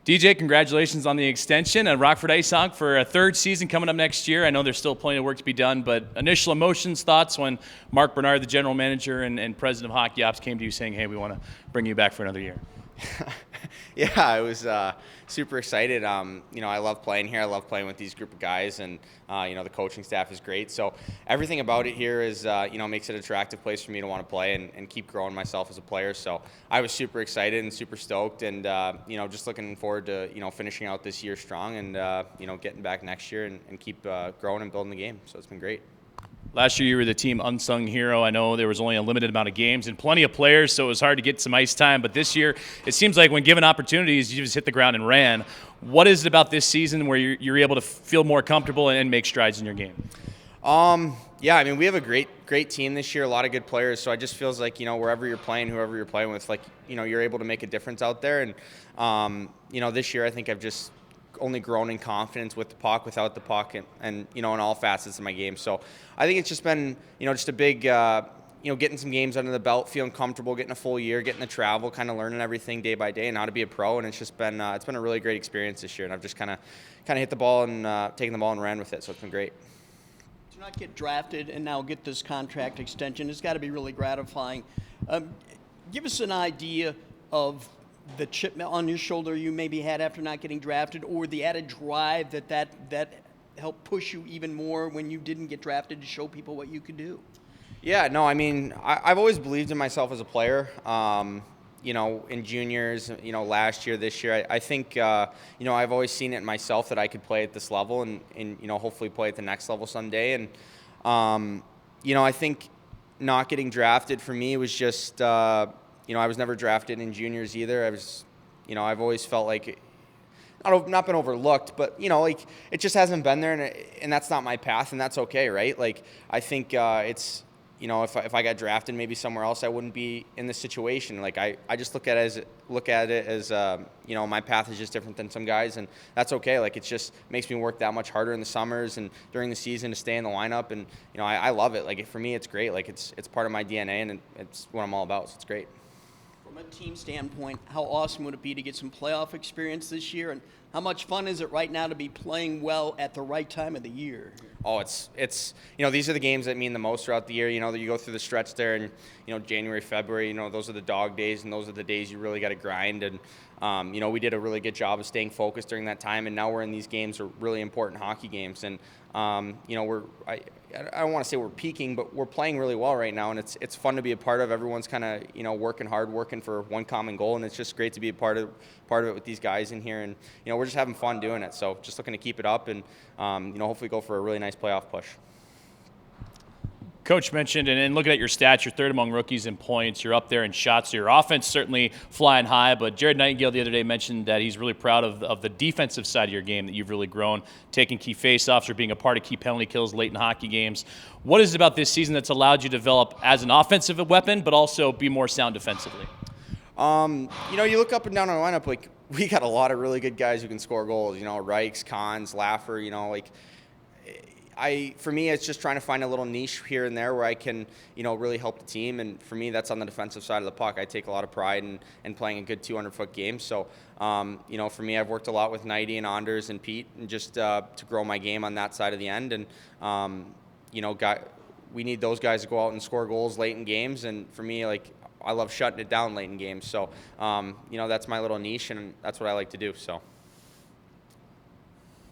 DJ, congratulations on the extension at Rockford IceHogs for a third season coming up next year. I know there's still plenty of work to be done, but initial emotions, thoughts when Mark Bernard, the general manager and president of Hockey Ops, came to you saying, hey, we want to bring you back for another year? Yeah, I was super excited. I love playing here. I love playing with these group of guys, and the coaching staff is great. So everything about it here is, makes it an attractive place for me to want to play and keep growing myself as a player. So I was super excited and super stoked, and just looking forward to finishing out this year strong and getting back next year and keep growing and building the game. So it's been great. Last year, you were the team unsung hero. I know there was only a limited amount of games and plenty of players, so it was hard to get some ice time. But this year, it seems like when given opportunities, you just hit the ground and ran. What is it about this season where you're able to feel more comfortable and make strides in your game? We have a great team this year, a lot of good players. So it just feels like, wherever you're playing, whoever you're playing with, you're able to make a difference out there. And, this year I think I've just only grown in confidence with the puck, without the puck, and in all facets of my game. So I think it's just been, just a big, getting some games under the belt, feeling comfortable, getting a full year, getting to travel, kind of learning everything day by day and how to be a pro. And it's just been, it's been a really great experience this year. And I've just kind of hit the ball and taken the ball and ran with it. So it's been great. To not get drafted and now get this contract extension, it's got to be really gratifying. Give us an idea of the chip on your shoulder you maybe had after not getting drafted, or the added drive that helped push you even more when you didn't get drafted to show people what you could do. Yeah, no, I've always believed in myself as a player. In juniors, last year, this year, I think, I've always seen it in myself that I could play at this level and hopefully play at the next level someday. And, I think not getting drafted for me was just, I was never drafted in juniors either. I was, I've always felt like not been overlooked, but it just hasn't been there, and that's not my path, and that's okay, right? I think it's if I got drafted maybe somewhere else, I wouldn't be in this situation. I just look at it as my path is just different than some guys, and that's okay. It just makes me work that much harder in the summers and during the season to stay in the lineup, and I love it. For me, it's great. It's part of my DNA, and it's what I'm all about. So it's great. From a team standpoint, how awesome would it be to get some playoff experience this year, and how much fun is it right now to be playing well at the right time of the year? Oh, it's these are the games that mean the most throughout the year. That you go through the stretch there, and January, February. Those are the dog days, and those are the days you really got to grind. And we did a really good job of staying focused during that time. And now we're in these games, are really important hockey games. And I don't want to say we're peaking, but we're playing really well right now, and it's fun to be a part of. Everyone's kind of working hard, working for one common goal, and it's just great to be a part of it with these guys in here. And we're just having fun doing it. So just looking to keep it up and hopefully go for a really nice playoff push. Coach mentioned, and looking at your stats, you're third among rookies in points. You're up there in shots. So your offense certainly flying high. But Jared Nightingale the other day mentioned that he's really proud of the defensive side of your game, that you've really grown, taking key faceoffs or being a part of key penalty kills late in hockey games. What is it about this season that's allowed you to develop as an offensive weapon, but also be more sound defensively? You look up and down our lineup, we got a lot of really good guys who can score goals. Reichs, Kahns, Laffer. For me, it's just trying to find a little niche here and there where I can, really help the team. And for me, that's on the defensive side of the puck. I take a lot of pride in playing a good 200-foot game. So, for me, I've worked a lot with Nighty and Anders and Pete, and just to grow my game on that side of the end. And, we need those guys to go out and score goals late in games. And for me, I love shutting it down late in games. So, that's my little niche, and that's what I like to do. So.